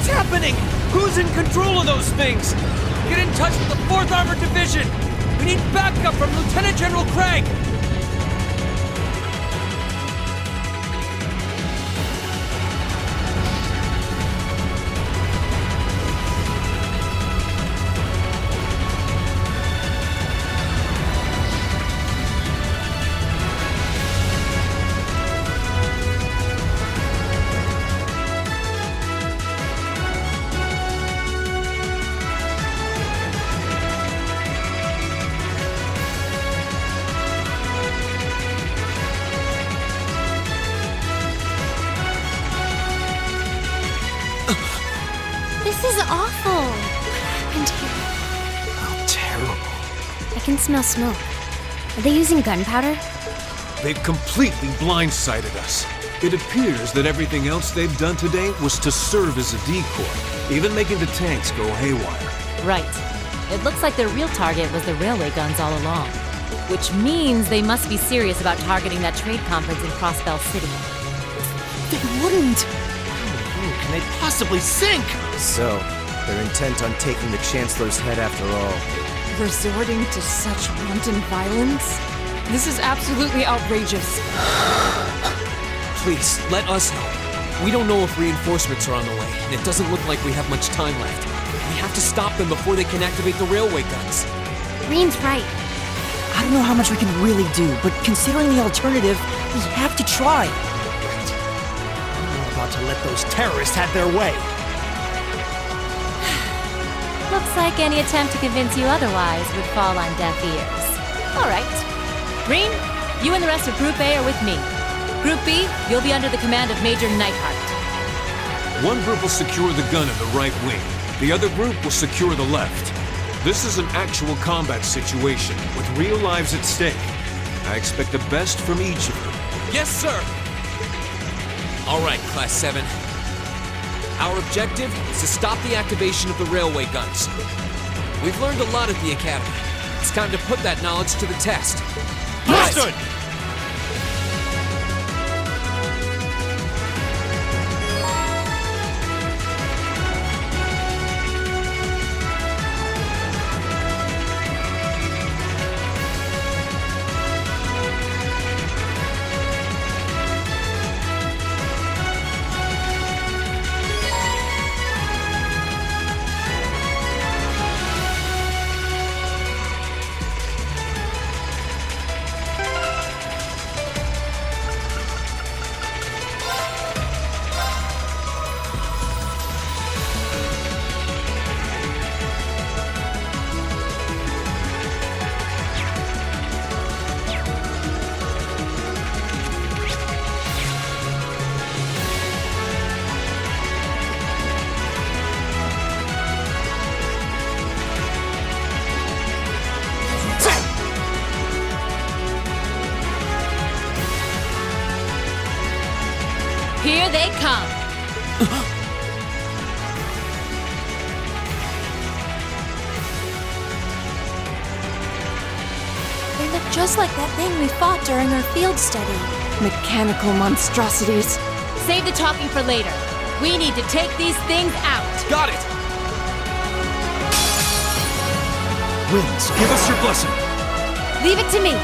What's happening? Who's in control of those things? Get in touch with the 4th Armored Division! We need backup from Lieutenant General Craig! This is awful. What happened here? How terrible. I can smell smoke. Are they using gunpowder? They've completely blindsided us. It appears that everything else they've done today was to serve as a decoy, even making the tanks go haywire. Right. It looks like their real target was the railway guns all along. Which means they must be serious about targeting that trade conference in Crossbell City. They wouldn't! How can they possibly sink? So, they're intent on taking the Chancellor's head after all. Resorting to such wanton violence? This is absolutely outrageous. Please, let us help. We don't know if reinforcements are on the way, and it doesn't look like we have much time left. We have to stop them before they can activate the railway guns. Green's right. I don't know how much we can really do, but considering the alternative, we have to try. I'm not about to let those terrorists have their way. Looks like any attempt to convince you otherwise would fall on deaf ears. All right. Green, you and the rest of Group A are with me. Group B, you'll be under the command of Major Neidhart. One group will secure the gun in the right wing. The other group will secure the left. This is an actual combat situation, with real lives at stake. I expect the best from each of you. Yes, sir! All right, Class 7. Our objective is to stop the activation of the railway guns. We've learned a lot at the Academy. It's time to put that knowledge to the test. Understood! Here they come. They look just like that thing we fought during our field study. Mechanical monstrosities. Save the talking for later. We need to take these things out. Got it! Winds, give us your blessing. Leave it to me.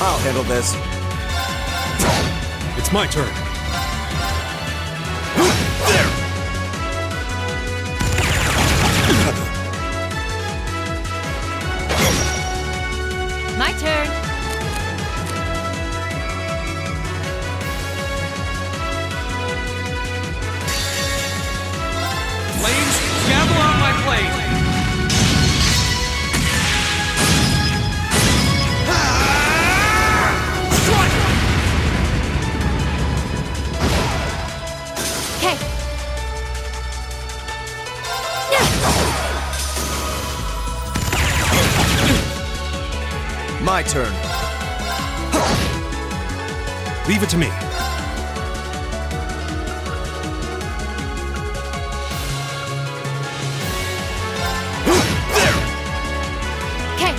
I'll handle this. It's my turn. My turn. Planes, gather on my plane! My turn. Leave it to me. Okay.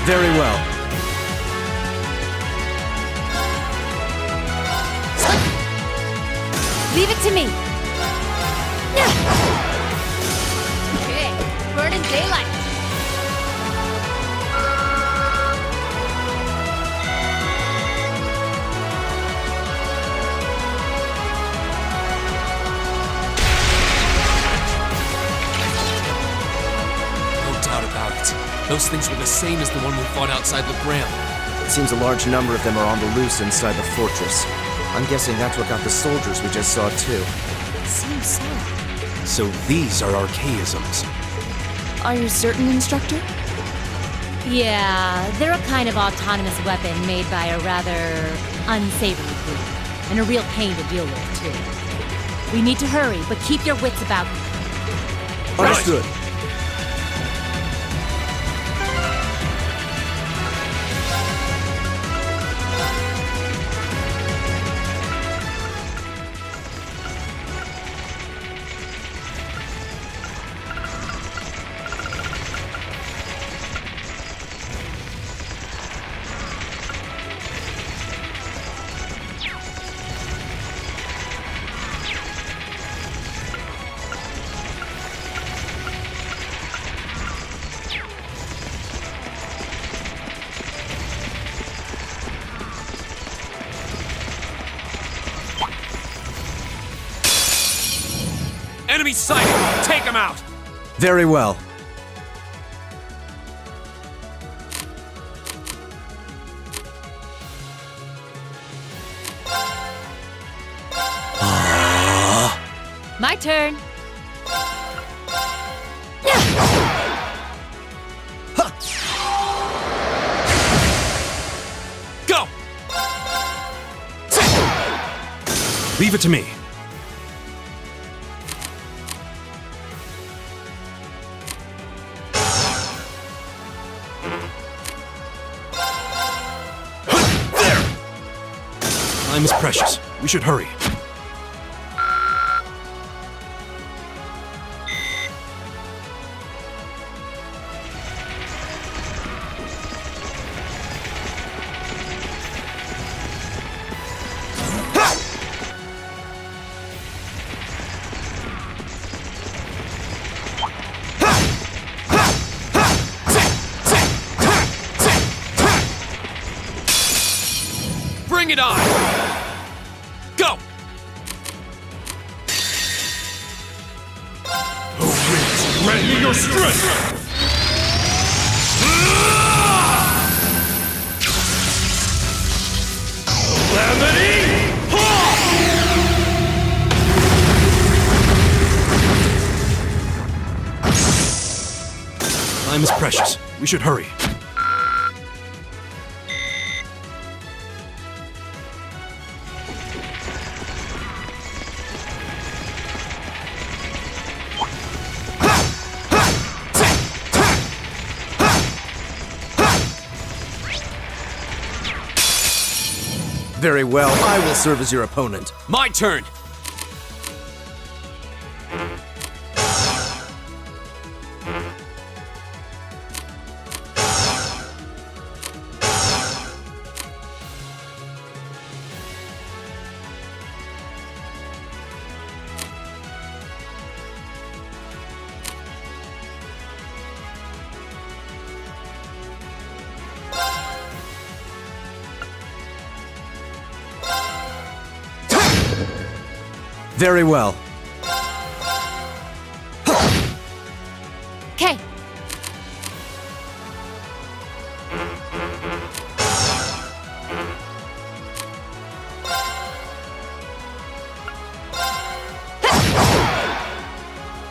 Very well. Leave it to me. Okay. Burn in daylight. No doubt about it. Those things were the same as the one we fought outside Legram. It seems a large number of them are on the loose inside the fortress. I'm guessing that's what got the soldiers we just saw too. Seems so. So these are archaisms. Are you certain, Instructor? Yeah, they're a kind of autonomous weapon made by a rather unsavory group. And a real pain to deal with, too. We need to hurry, but keep your wits about you. Understood. Enemy sighted! Take him out! Very well. My turn. Go! Leave it to me. Time is precious. We should hurry. Bring it on! Go! Grant me your strength! Time is precious. We should hurry. Very well. I will serve as your opponent. My turn! Very well. Okay.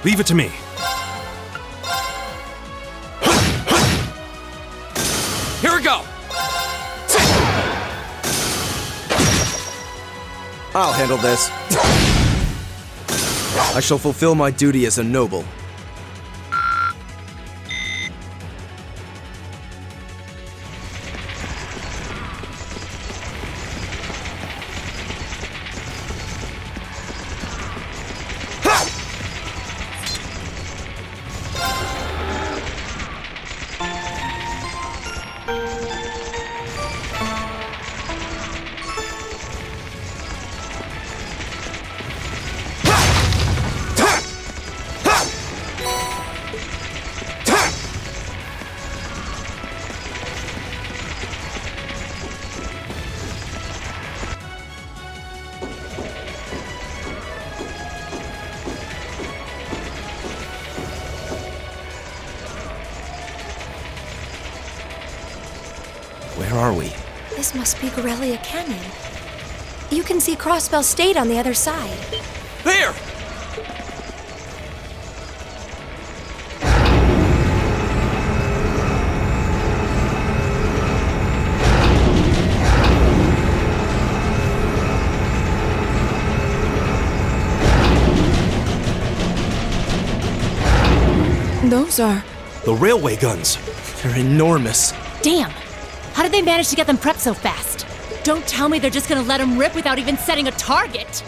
Leave it to me. Here we go! I'll handle this. I shall fulfill my duty as a noble. Where are we? This must be Gorelia Canyon. You can see Crossbell State on the other side. There! Those are... The railway guns. They're enormous. Damn! How did they manage to get them prepped so fast? Don't tell me they're just gonna let them rip without even setting a target!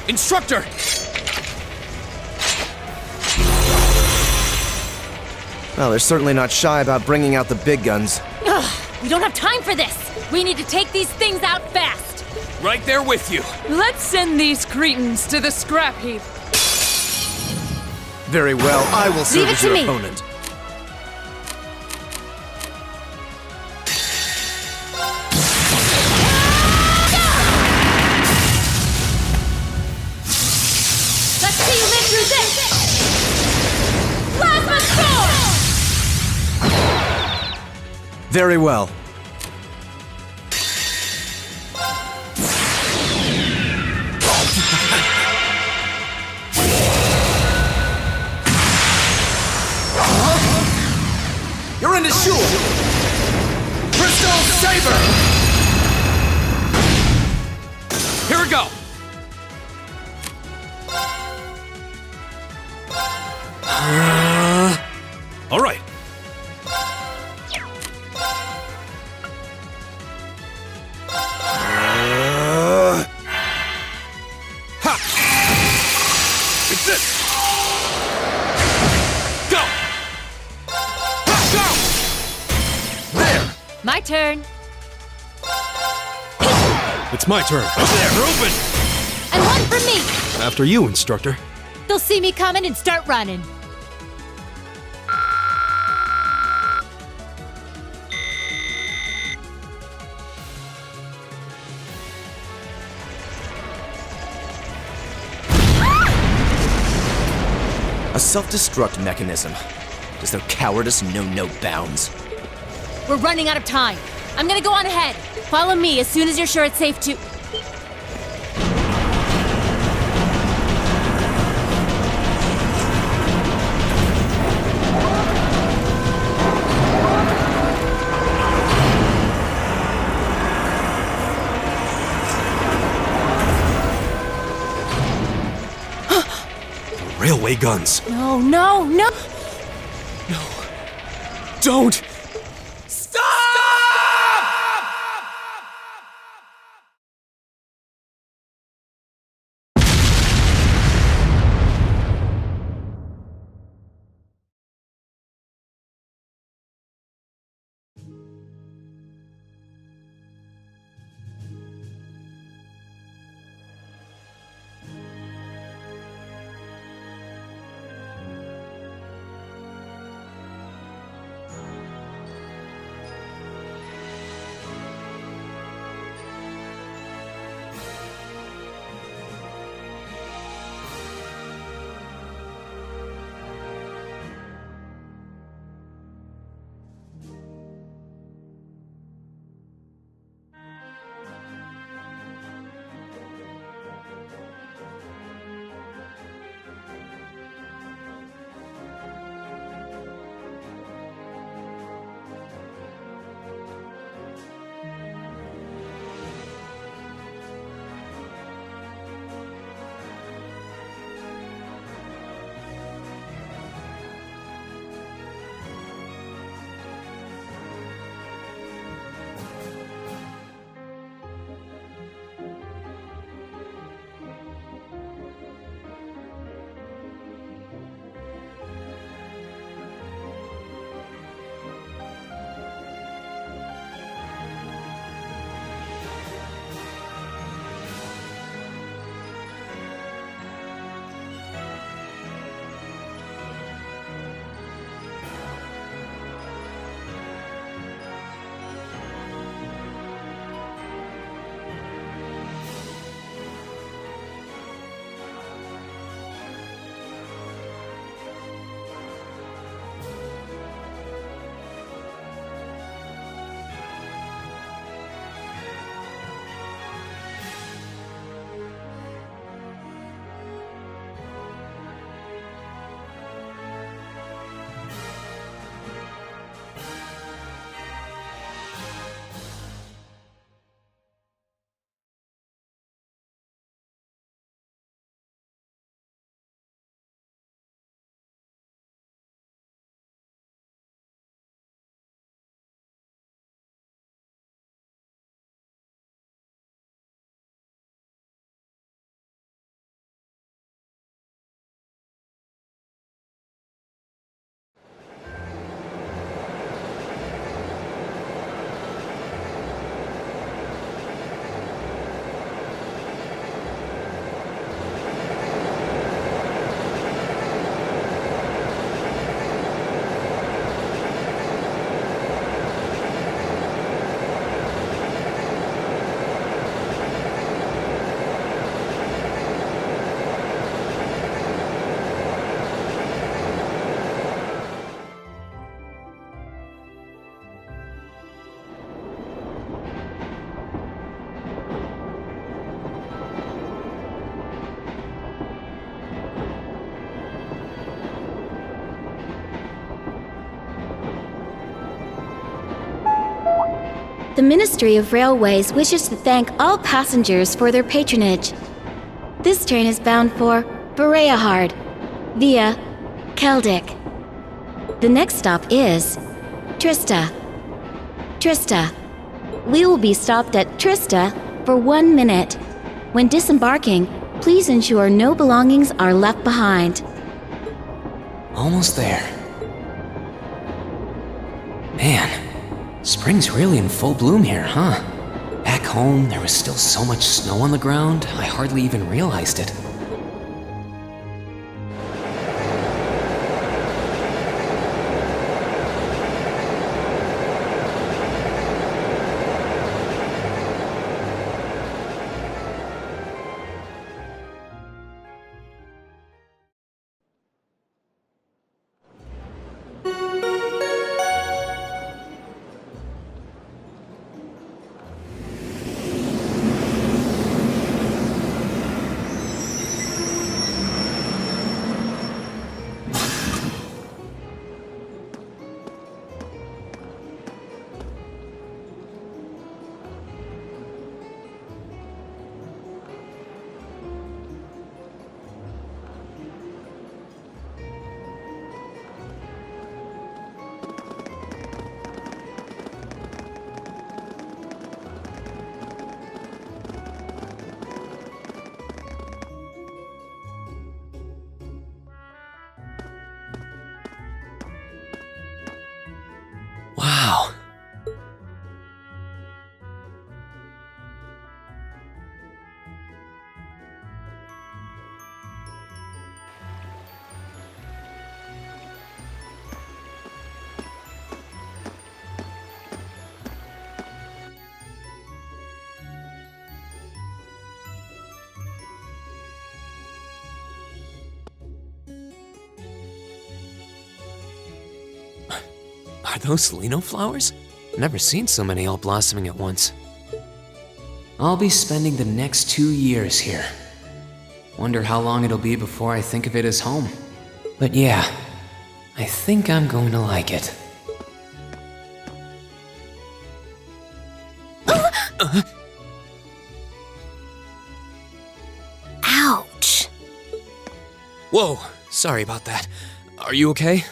Instructor! Well, they're certainly not shy about bringing out the big guns. Ugh! We don't have time for this! We need to take these things out fast! Right there with you. Let's send these cretins to the scrap heap. Very well, I will serve Leave it as to your me. opponent. Let's see you live through this! Plasma Storm! Very well. You're in the shoe! Crystal Saber! Here we go. All right. It's this. Go. Go. There! My turn. It's my turn. There, open. And one for me! After you, instructor. They'll see me coming and start running. A self-destruct mechanism. Does their cowardice know no bounds? We're running out of time. I'm gonna go on ahead. Follow me as soon as you're sure it's safe to... Railway guns. No, no, no! Don't. Ministry of Railways wishes to thank all passengers for their patronage. This train is bound for Bereahard via Keldik. The next stop is Trista. Trista. We will be stopped at Trista for 1 minute. When disembarking, please ensure no belongings are left behind. Almost there. Man, spring's really in full bloom here, huh? Back home, there was still so much snow on the ground, I hardly even realized it. Wow. Are those Lino flowers? I've never seen so many all blossoming at once. I'll be spending the next 2 years here. Wonder how long it'll be before I think of it as home. But yeah, I think I'm going to like it. Ouch. Whoa, sorry about that. Are you okay?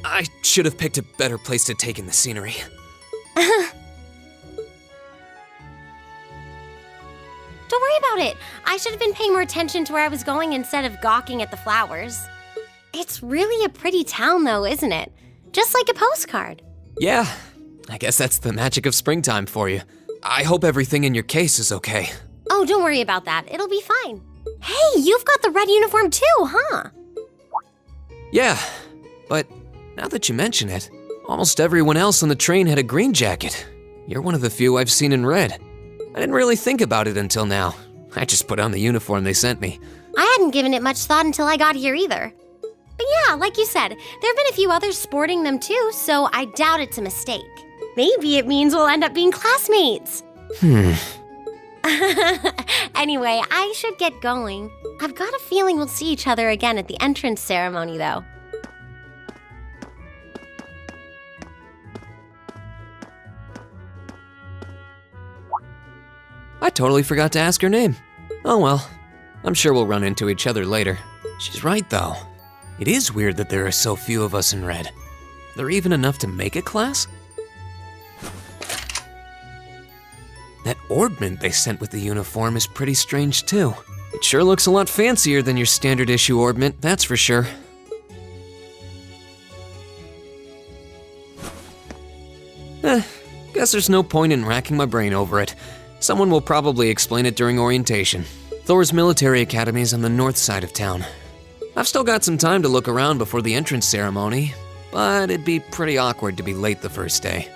I should have picked a better place to take in the scenery. Don't worry about it. I should have been paying more attention to where I was going instead of gawking at the flowers. It's really a pretty town though, isn't it? Just like a postcard. Yeah, I guess that's the magic of springtime for you. I hope everything in your case is okay. Oh, don't worry about that. It'll be fine. Hey, you've got the red uniform too, huh? Yeah, but now that you mention it, almost everyone else on the train had a green jacket. You're one of the few I've seen in red. I didn't really think about it until now. I just put on the uniform they sent me. I hadn't given it much thought until I got here either. But yeah, like you said, there have been a few others sporting them too, so I doubt it's a mistake. Maybe it means we'll end up being classmates. Anyway, I should get going. I've got a feeling we'll see each other again at the entrance ceremony though. I totally forgot to ask her name. Oh well, I'm sure we'll run into each other later. She's right though. It is weird that there are so few of us in red. There even enough to make a class? That orbment they sent with the uniform is pretty strange too. It sure looks a lot fancier than your standard issue orbment, that's for sure. Guess there's no point in racking my brain over it. Someone will probably explain it during orientation. Thor's military academy is on the north side of town. I've still got some time to look around before the entrance ceremony, but it'd be pretty awkward to be late the first day.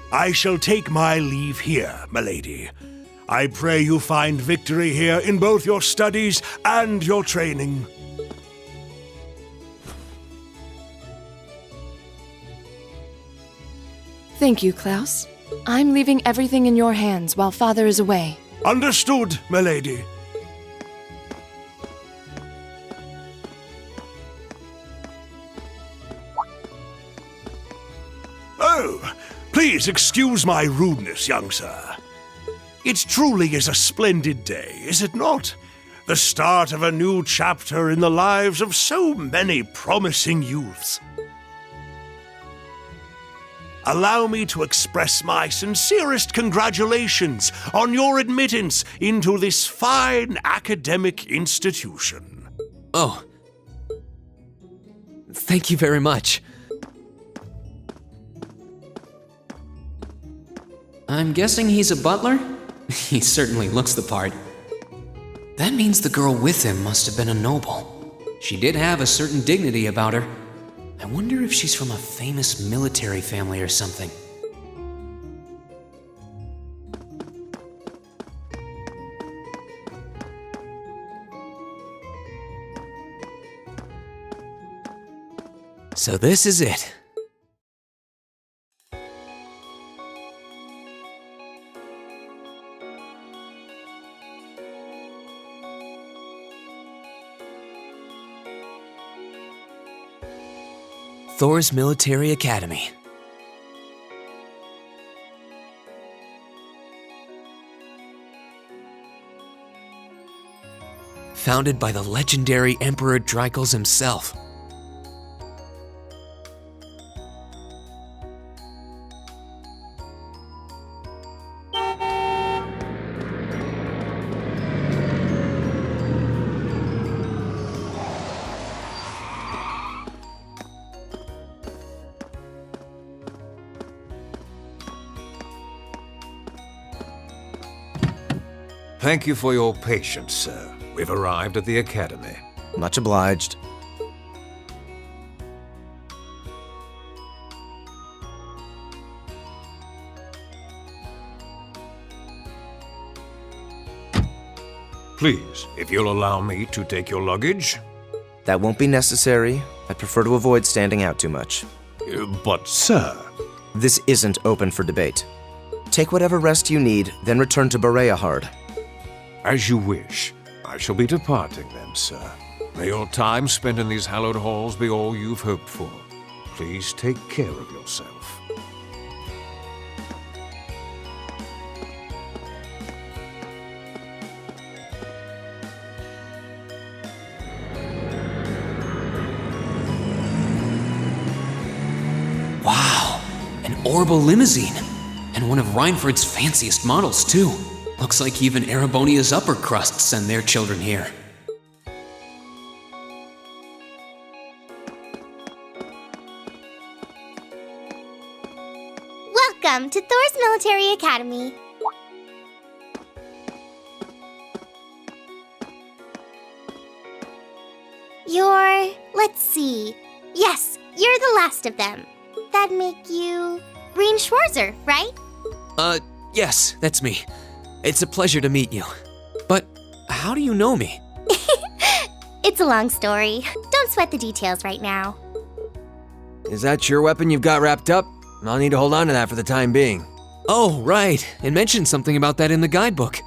I shall take my leave here, milady. I pray you find victory here in both your studies and your training. Thank you, Klaus. I'm leaving everything in your hands while Father is away. Understood, milady. Oh, please excuse my rudeness, young sir. It truly is a splendid day, is it not? The start of a new chapter in the lives of so many promising youths. Allow me to express my sincerest congratulations on your admittance into this fine academic institution. Oh. Thank you very much. I'm guessing he's a butler? He certainly looks the part. That means the girl with him must have been a noble. She did have a certain dignity about her. I wonder if she's from a famous military family or something. So this is it. Thor's Military Academy. Founded by the legendary Emperor Dreikels himself. Thank you for your patience, sir. We've arrived at the Academy. Much obliged. Please, if you'll allow me to take your luggage. That won't be necessary. I'd prefer to avoid standing out too much. But, sir... This isn't open for debate. Take whatever rest you need, then return to Bereahard. As you wish. I shall be departing then, sir. May your time spent in these hallowed halls be all you've hoped for. Please take care of yourself. Wow, an Orbital limousine. And one of Reinford's fanciest models, too. Looks like even Erebonia's upper crust send their children here. Welcome to Thor's Military Academy. Let's see. Yes, you're the last of them. That'd make you Breen Schwarzer, right? Yes, that's me. It's a pleasure to meet you. But how do you know me? It's a long story. Don't sweat the details right now. Is that your weapon you've got wrapped up? I'll need to hold on to that for the time being. Oh, right. It mentioned something about that in the guidebook.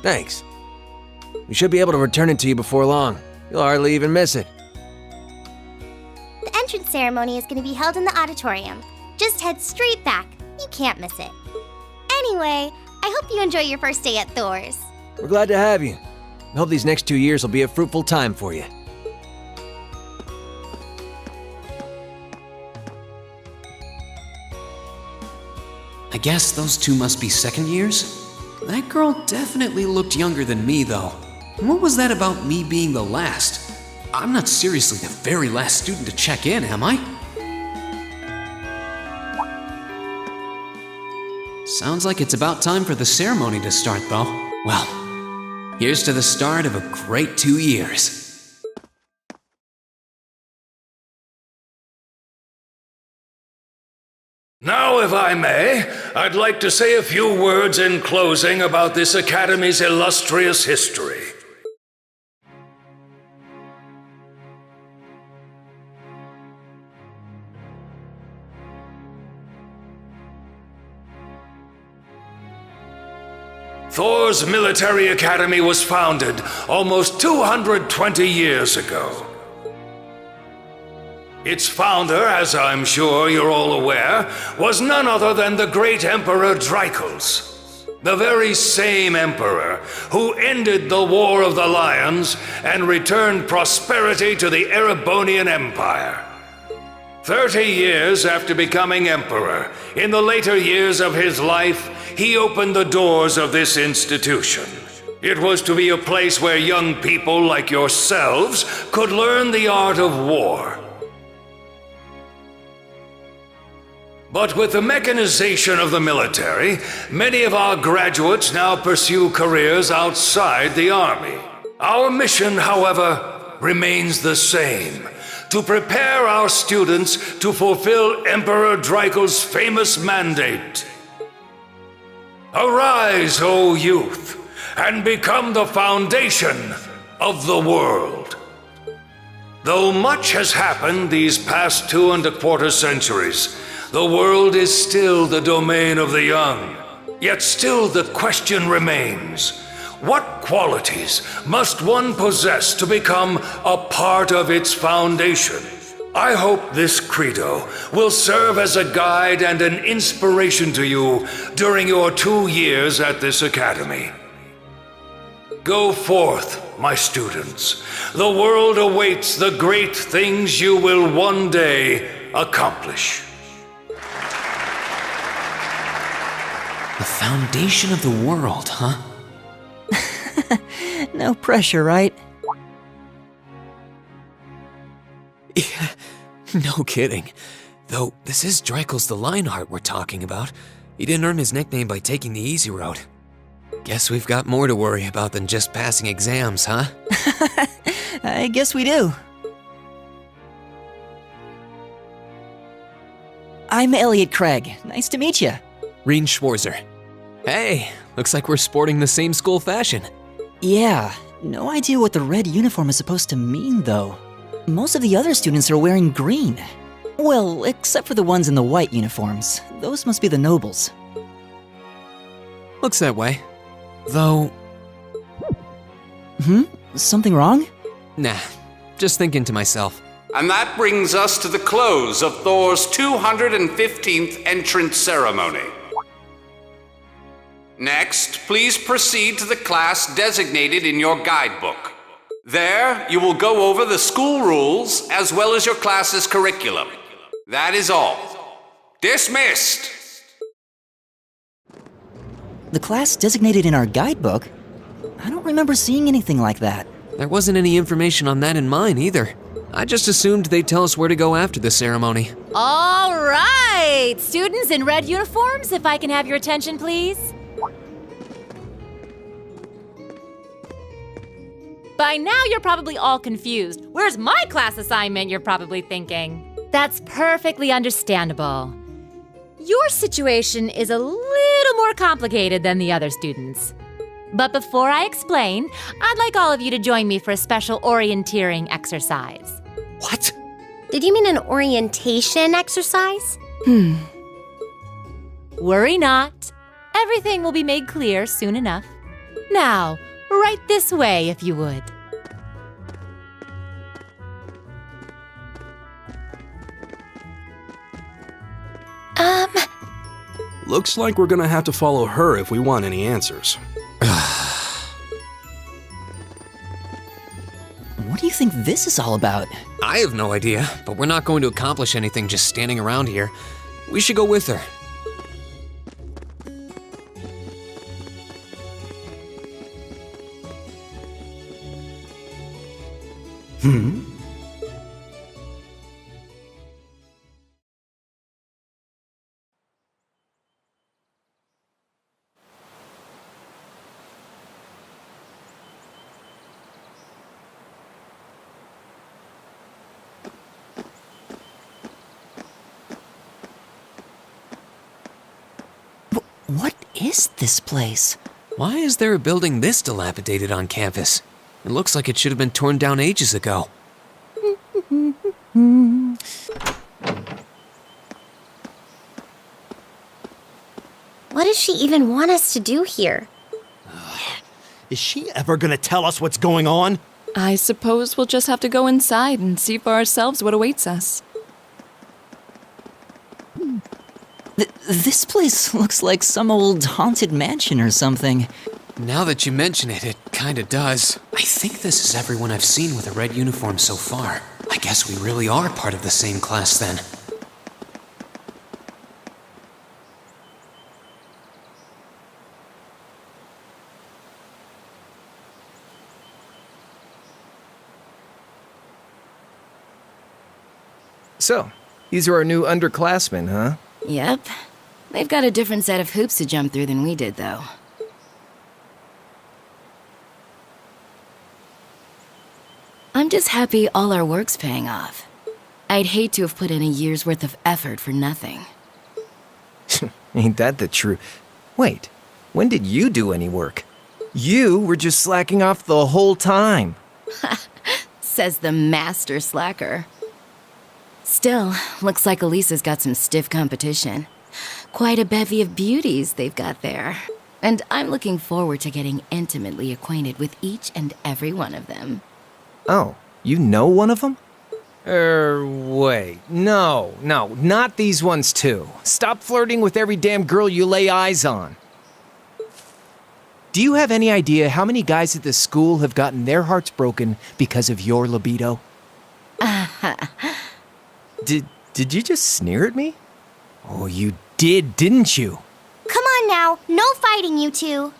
Thanks. We should be able to return it to you before long. You'll hardly even miss it. The entrance ceremony is going to be held in the auditorium. Just head straight back. You can't miss it. Anyway, I hope you enjoy your first day at Thor's. We're glad to have you. I hope these next 2 years will be a fruitful time for you. guess those two must be second years? That girl definitely looked younger than me, though. What was that about me being the last? I'm not seriously the very last student to check in, am I? Sounds like it's about time for the ceremony to start, though. Well, here's to the start of a great 2 years. Now, if I may, I'd like to say a few words in closing about this Academy's illustrious history. Thor's Military Academy was founded almost 220 years ago. Its founder, as I'm sure you're all aware, was none other than the great Emperor Drycles, the very same emperor who ended the War of the Lions and returned prosperity to the Erebonian Empire. 30 years after becoming emperor, in the later years of his life, he opened the doors of this institution. It was to be a place where young people like yourselves could learn the art of war. But with the mechanization of the military, many of our graduates now pursue careers outside the army. Our mission, however, remains the same: to prepare our students to fulfill Emperor Drycles' famous mandate. Arise, O youth, and become the foundation of the world. Though much has happened these past 2¼ centuries, the world is still the domain of the young. Yet still the question remains: what qualities must one possess to become a part of its foundation? I hope this credo will serve as a guide and an inspiration to you during your 2 years at this academy. Go forth, my students. The world awaits the great things you will one day accomplish. The foundation of the world, huh? No pressure, right? Yeah, no kidding. Though, this is Drycles the Lionheart we're talking about. He didn't earn his nickname by taking the easy road. Guess we've got more to worry about than just passing exams, huh? I guess we do. I'm Elliot Craig. Nice to meet you. Rean Schwarzer. Hey, looks like we're sporting the same school fashion. Yeah, no idea what the red uniform is supposed to mean, though. Most of the other students are wearing green. Well, except for the ones in the white uniforms. Those must be the nobles. Looks that way. Though... Something wrong? Nah, just thinking to myself. And that brings us to the close of Thor's 215th entrance ceremony. Next, please proceed to the class designated in your guidebook. There, you will go over the school rules as well as your class's curriculum. That is all. Dismissed! The class designated in our guidebook? I don't remember seeing anything like that. There wasn't any information on that in mine either. I just assumed they'd tell us where to go after the ceremony. All right! Students in red uniforms, if I can have your attention, please. By now, you're probably all confused. Where's my class assignment, you're probably thinking. That's perfectly understandable. Your situation is a little more complicated than the other students. But before I explain, I'd like all of you to join me for a special orienteering exercise. What? Did you mean an orientation exercise? Worry not. Everything will be made clear soon enough. Now, right this way, if you would. Looks like we're gonna have to follow her if we want any answers. What do you think this is all about? I have no idea, but we're not going to accomplish anything just standing around here. We should go with her. What is this place? Why is there a building this dilapidated on campus? It looks like it should have been torn down ages ago. What does she even want us to do here? Is she ever gonna tell us what's going on? I suppose we'll just have to go inside and see for ourselves what awaits us. This place looks like some old haunted mansion or something. Now that you mention it, it kinda does. I think this is everyone I've seen with a red uniform so far. I guess we really are part of the same class then. So, these are our new underclassmen, huh? Yep. They've got a different set of hoops to jump through than we did, though. I'm just happy all our work's paying off. I'd hate to have put in a year's worth of effort for nothing. Ain't that the truth? Wait, when did you do any work? You were just slacking off the whole time. Says the master slacker. Still, looks like Elisa's got some stiff competition. Quite a bevy of beauties they've got there. And I'm looking forward to getting intimately acquainted with each and every one of them. Oh, you know one of them? Wait. No, not these ones too. Stop flirting with every damn girl you lay eyes on. Do you have any idea how many guys at this school have gotten their hearts broken because of your libido? Did you just sneer at me? Oh, you did, didn't you? Come on now, no fighting, you two.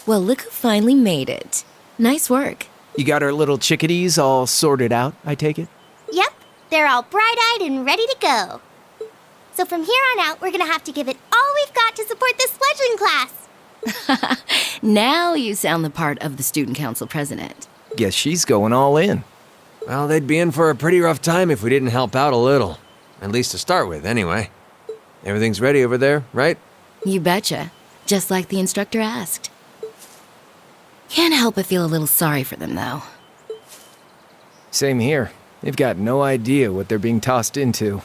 Well, look who finally made it. Nice work. You got our little chickadees all sorted out, I take it? Yep, they're all bright-eyed and ready to go. So from here on out, we're gonna have to give it all we've got to support this fledgling class. Now you sound the part of the student council president. Guess she's going all in. Well, they'd be in for a pretty rough time if we didn't help out a little. At least to start with, anyway. Everything's ready over there, right? You betcha. Just like the instructor asked. Can't help but feel a little sorry for them, though. Same here. They've got no idea what they're being tossed into.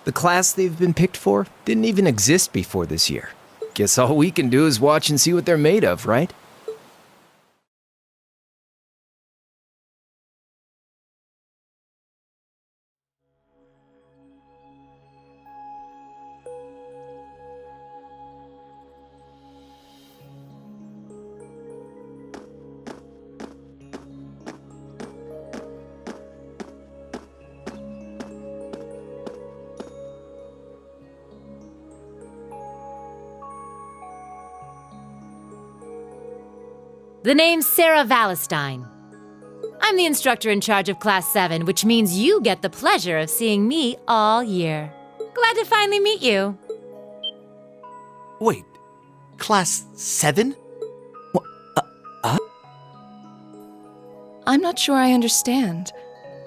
The class they've been picked for didn't even exist before this year. Guess all we can do is watch and see what they're made of, right? The name's Sarah Valestine. I'm the instructor in charge of Class 7, which means you get the pleasure of seeing me all year. Glad to finally meet you. Wait, Class 7? I'm not sure I understand.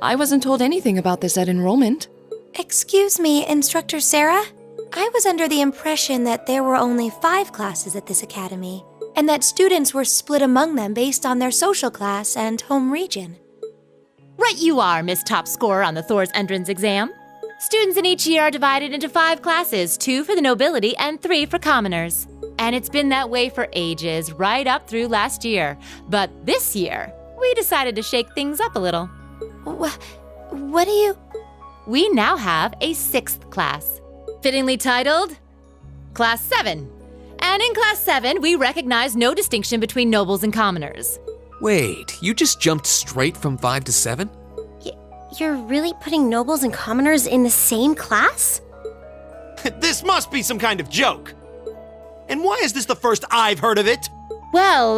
I wasn't told anything about this at enrollment. Excuse me, Instructor Sarah? I was under the impression that there were only 5 classes at this academy, and that students were split among them based on their social class and home region. Right you are, Miss Top Scorer on the Thor's entrance exam. Students in each year are divided into 5 classes, 2 for the nobility and 3 for commoners. And it's been that way for ages, right up through last year. But this year, we decided to shake things up a little. What do you... We now have a 6th class, fittingly titled Class 7. And in Class 7, we recognize no distinction between nobles and commoners. Wait, you just jumped straight from 5 to 7? You're really putting nobles and commoners in the same class? This must be some kind of joke. And why is this the first I've heard of it? Well,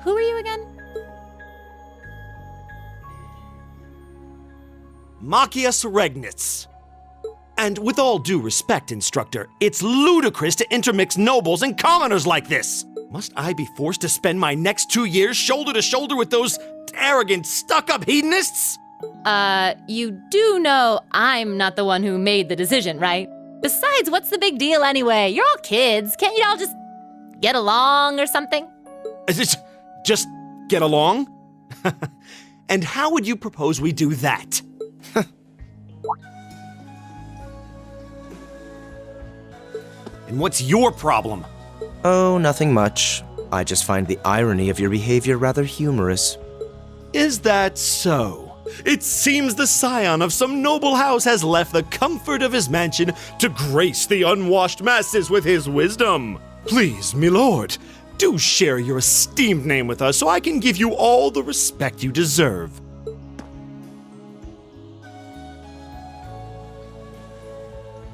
who are you again? Machias Regnitz. And with all due respect, Instructor, it's ludicrous to intermix nobles and commoners like this. Must I be forced to spend my next 2 years shoulder to shoulder with those arrogant, stuck-up hedonists? You do know I'm not the one who made the decision, right? Besides, what's the big deal anyway? You're all kids. Can't you all just get along or something? Just get along? And how would you propose we do that? And what's your problem? Oh, nothing much. I just find the irony of your behavior rather humorous. Is that so? It seems the scion of some noble house has left the comfort of his mansion to grace the unwashed masses with his wisdom. Please, milord, do share your esteemed name with us so I can give you all the respect you deserve.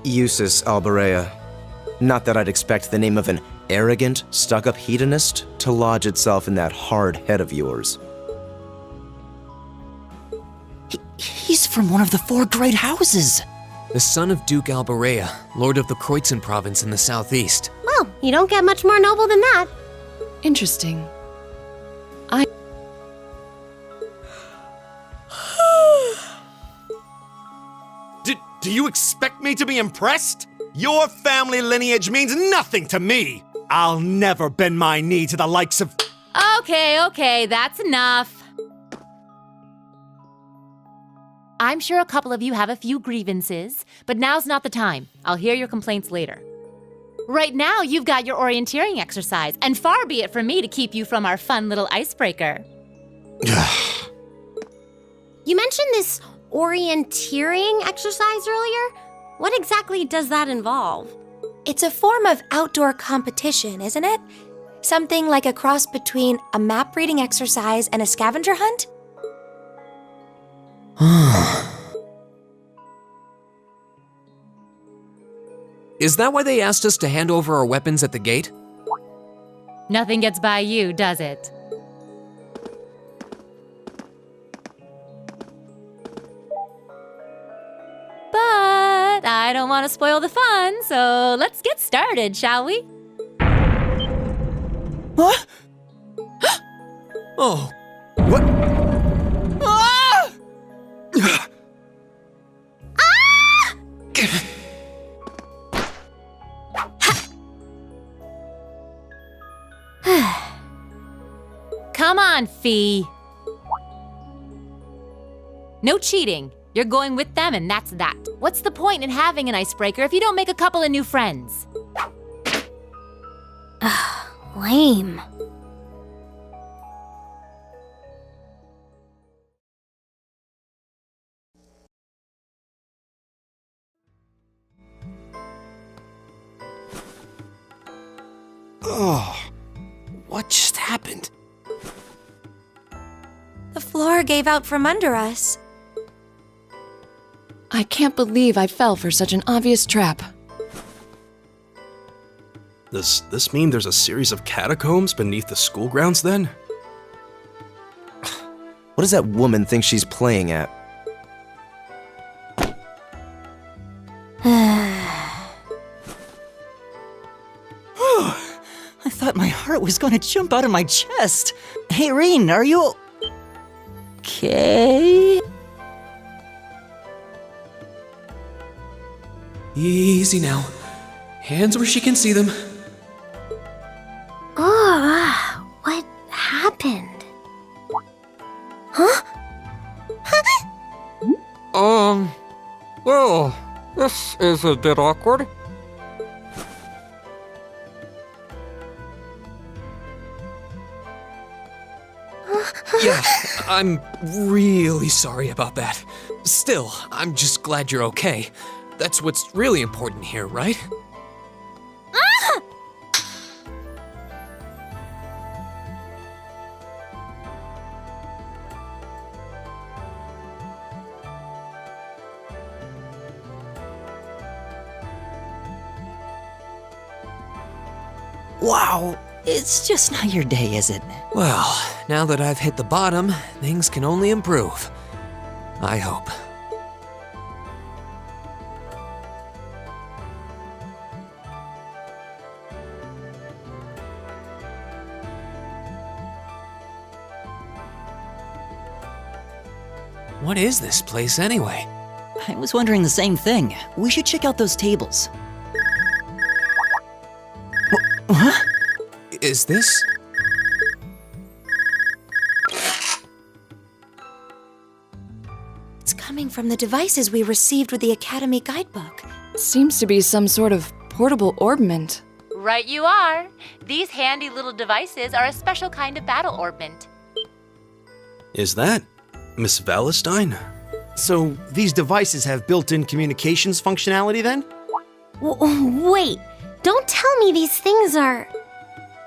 Eustace Alberea. Not that I'd expect the name of an arrogant, stuck-up hedonist to lodge itself in that hard head of yours. He's from one of the 4 great houses. The son of Duke Alberea, lord of the Kreutzen province in the southeast. Well, you don't get much more noble than that. Interesting. Do you expect me to be impressed? Your family lineage means nothing to me. I'll never bend my knee to the likes of... Okay, that's enough. I'm sure a couple of you have a few grievances, but now's not the time. I'll hear your complaints later. Right now, you've got your orienteering exercise, and far be it from me to keep you from our fun little icebreaker. You mentioned this orienteering exercise earlier. What exactly does that involve? It's a form of outdoor competition, isn't it? Something like a cross between a map reading exercise and a scavenger hunt? Is that why they asked us to hand over our weapons at the gate? Nothing gets by you, does it? But I don't want to spoil the fun, so let's get started, shall we? What? Oh. What? Ah! Come on, Fee. No cheating. You're going with them, and that's that. What's the point in having an icebreaker if you don't make a couple of new friends? Lame. Oh, what just happened? The floor gave out from under us. I can't believe I fell for such an obvious trap. Does this mean there's a series of catacombs beneath the school grounds then? What does that woman think she's playing at? I thought my heart was going to jump out of my chest. Hey, Rean, are you... okay? Easy now. Hands where she can see them. Oh, what happened? Huh? Well, this is a bit awkward. Yeah, I'm really sorry about that. Still, I'm just glad you're okay. That's what's really important here, right? Wow, it's just not your day, is it? Well, now that I've hit the bottom, things can only improve. I hope. What is this place anyway? I was wondering the same thing. We should check out those tables. Huh? Is this? It's coming from the devices we received with the Academy guidebook. Seems to be some sort of portable orbment. Right you are. These handy little devices are a special kind of battle orbment. Is that Miss Valentine? So, these devices have built-in communications functionality then? Wait, don't tell me these things are...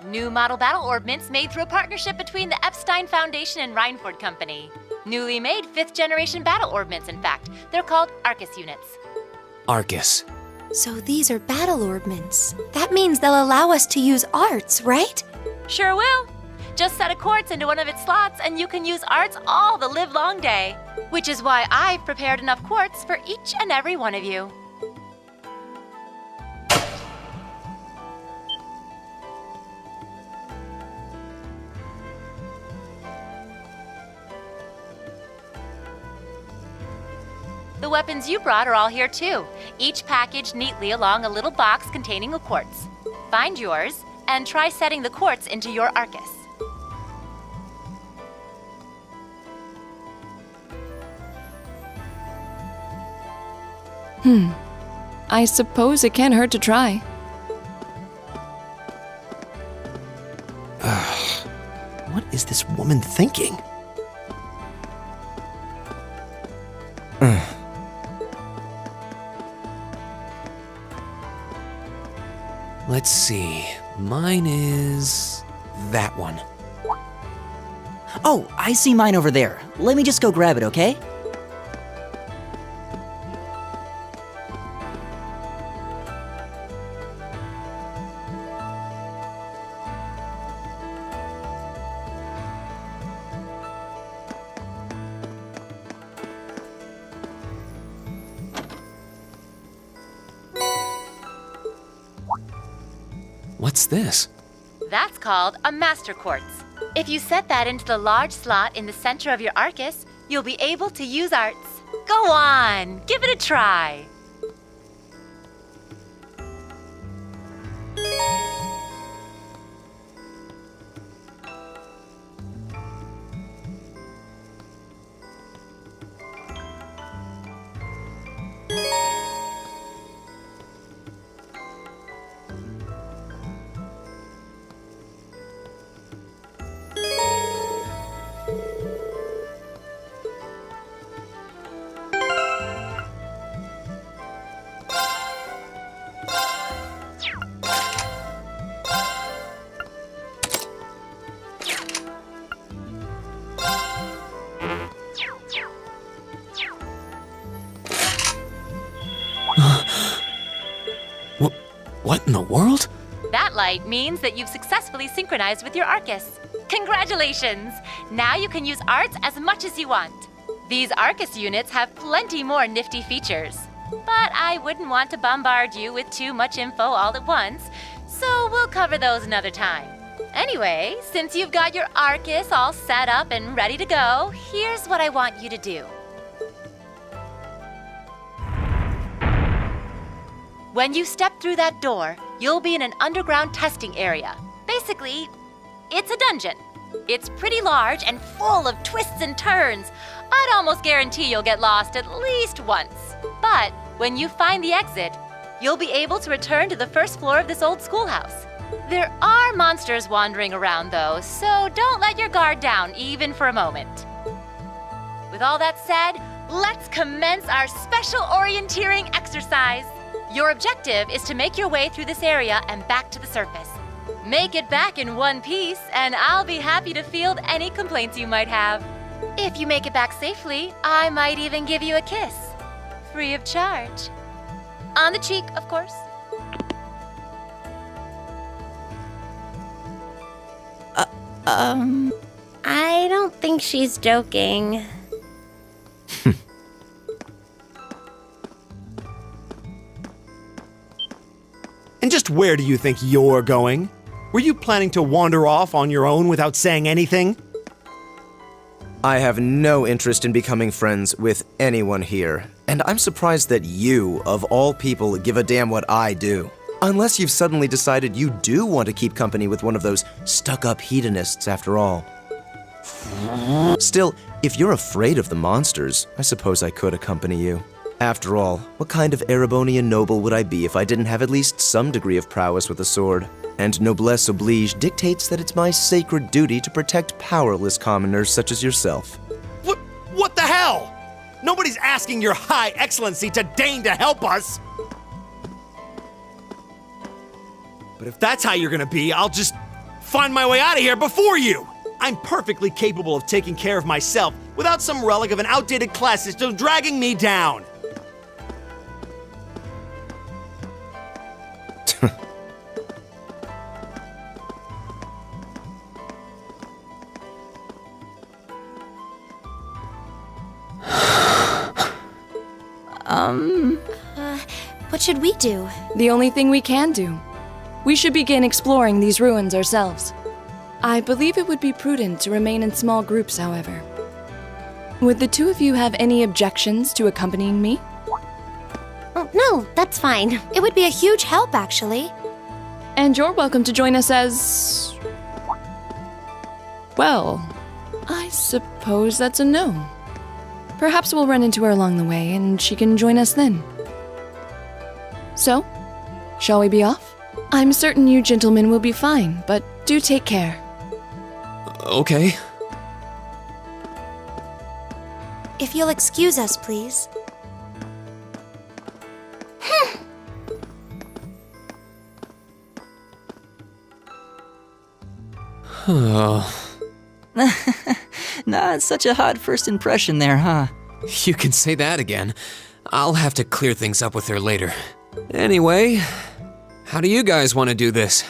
New model battle orbments made through a partnership between the Epstein Foundation and Reinford Company. Newly made 5th generation battle orbments, in fact. They're called Arcus units. Arcus. So these are battle orbments. That means they'll allow us to use arts, right? Sure will. Just set a quartz into one of its slots and you can use arts all the livelong day. Which is why I've prepared enough quartz for each and every one of you. The weapons you brought are all here too, each packaged neatly along a little box containing a quartz. Find yours and try setting the quartz into your Arcus. I suppose it can't hurt to try. What is this woman thinking? Let's see. Mine is that one. Oh, I see mine over there. Let me just go grab it, okay? What's this? That's called a Master Quartz. If you set that into the large slot in the center of your Arcus, you'll be able to use arts. Go on, give it a try. What in the world? That light means that you've successfully synchronized with your Arcus. Congratulations! Now you can use arts as much as you want. These Arcus units have plenty more nifty features. But I wouldn't want to bombard you with too much info all at once, so we'll cover those another time. Anyway, since you've got your Arcus all set up and ready to go, here's what I want you to do. When you step through that door, you'll be in an underground testing area. Basically, it's a dungeon. It's pretty large and full of twists and turns. I'd almost guarantee you'll get lost at least once. But when you find the exit, you'll be able to return to the first floor of this old schoolhouse. There are monsters wandering around though, so don't let your guard down even for a moment. With all that said, let's commence our special orienteering exercise. Your objective is to make your way through this area and back to the surface. Make it back in one piece, and I'll be happy to field any complaints you might have. If you make it back safely, I might even give you a kiss. Free of charge. On the cheek, of course. I don't think she's joking. And just where do you think you're going? Were you planning to wander off on your own without saying anything? I have no interest in becoming friends with anyone here, and I'm surprised that you, of all people, give a damn what I do. Unless you've suddenly decided you do want to keep company with one of those stuck-up hedonists after all. Still, if you're afraid of the monsters, I suppose I could accompany you. After all, what kind of Erebonian noble would I be if I didn't have at least some degree of prowess with a sword? And noblesse oblige dictates that it's my sacred duty to protect powerless commoners such as yourself. What the hell? Nobody's asking your high excellency to deign to help us! But if that's how you're gonna be, I'll just find my way out of here before you! I'm perfectly capable of taking care of myself without some relic of an outdated class system dragging me down! What should we do? The only thing we can do. We should begin exploring these ruins ourselves. I believe it would be prudent to remain in small groups, however. Would the two of you have any objections to accompanying me? Oh, no, that's fine. It would be a huge help, actually. And you're welcome to join us as... Well, I suppose that's a no. Perhaps we'll run into her along the way, and she can join us then. So, shall we be off? I'm certain you gentlemen will be fine, but do take care. Okay. If you'll excuse us, please. Not such a hot first impression there, huh? You can say that again. I'll have to clear things up with her later. Anyway, how do you guys want to do this?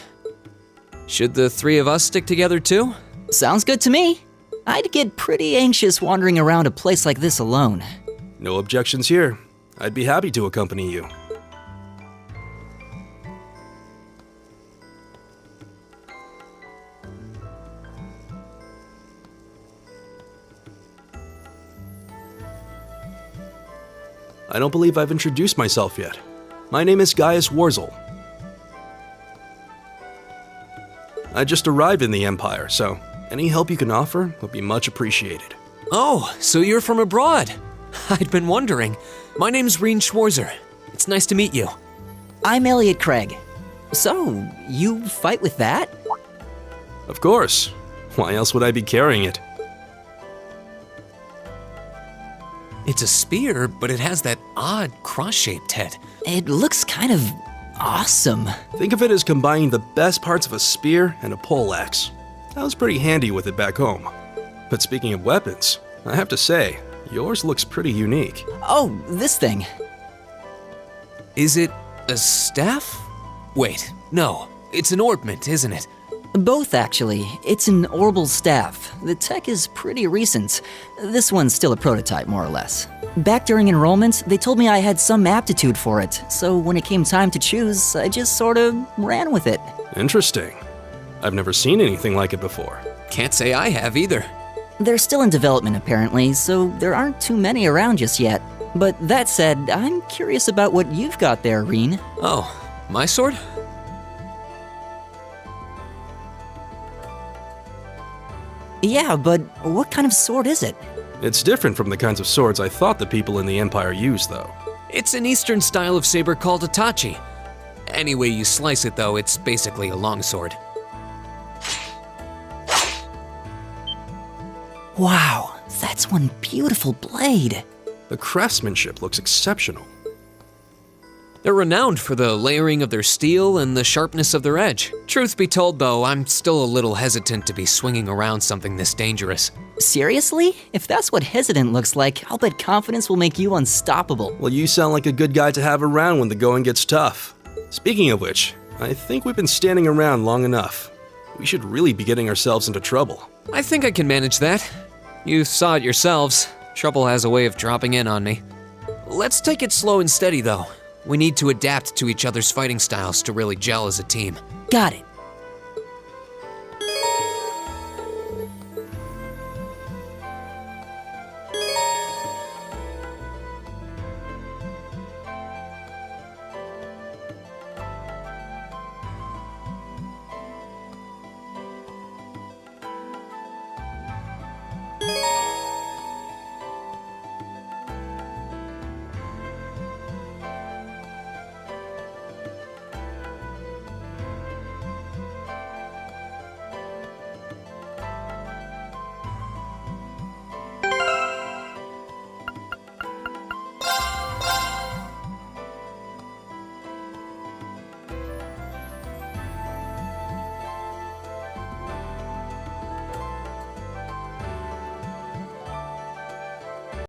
Should the three of us stick together too? Sounds good to me. I'd get pretty anxious wandering around a place like this alone. No objections here. I'd be happy to accompany you. I don't believe I've introduced myself yet. My name is Gaius Warzel. I just arrived in the Empire, so any help you can offer would be much appreciated. Oh, so you're from abroad. I'd been wondering. My name's Reen Schwarzer. It's nice to meet you. I'm Elliot Craig. So, you fight with that? Of course. Why else would I be carrying it? It's a spear, but it has that odd cross-shaped head. It looks kind of awesome. Think of it as combining the best parts of a spear and a poleaxe. I was pretty handy with it back home. But speaking of weapons, I have to say, yours looks pretty unique. Oh, this thing. Is it a staff? Wait, no. It's an orbment, isn't it? Both, actually. It's an orbal staff. The tech is pretty recent. This one's still a prototype, more or less. Back during enrollment, they told me I had some aptitude for it, so when it came time to choose, I just sort of ran with it. Interesting. I've never seen anything like it before. Can't say I have either. They're still in development, apparently, so there aren't too many around just yet. But that said, I'm curious about what you've got there, Reen. Oh, my sword? Yeah, but what kind of sword is it? It's different from the kinds of swords I thought the people in the Empire used, though. It's an Eastern style of saber called a tachi. Any way you slice it, though, it's basically a longsword. Wow, that's one beautiful blade. The craftsmanship looks exceptional. They're renowned for the layering of their steel and the sharpness of their edge. Truth be told, though, I'm still a little hesitant to be swinging around something this dangerous. Seriously? If that's what hesitant looks like, I'll bet confidence will make you unstoppable. Well, you sound like a good guy to have around when the going gets tough. Speaking of which, I think we've been standing around long enough. We should really be getting ourselves into trouble. I think I can manage that. You saw it yourselves. Trouble has a way of dropping in on me. Let's take it slow and steady, though. We need to adapt to each other's fighting styles to really gel as a team. Got it.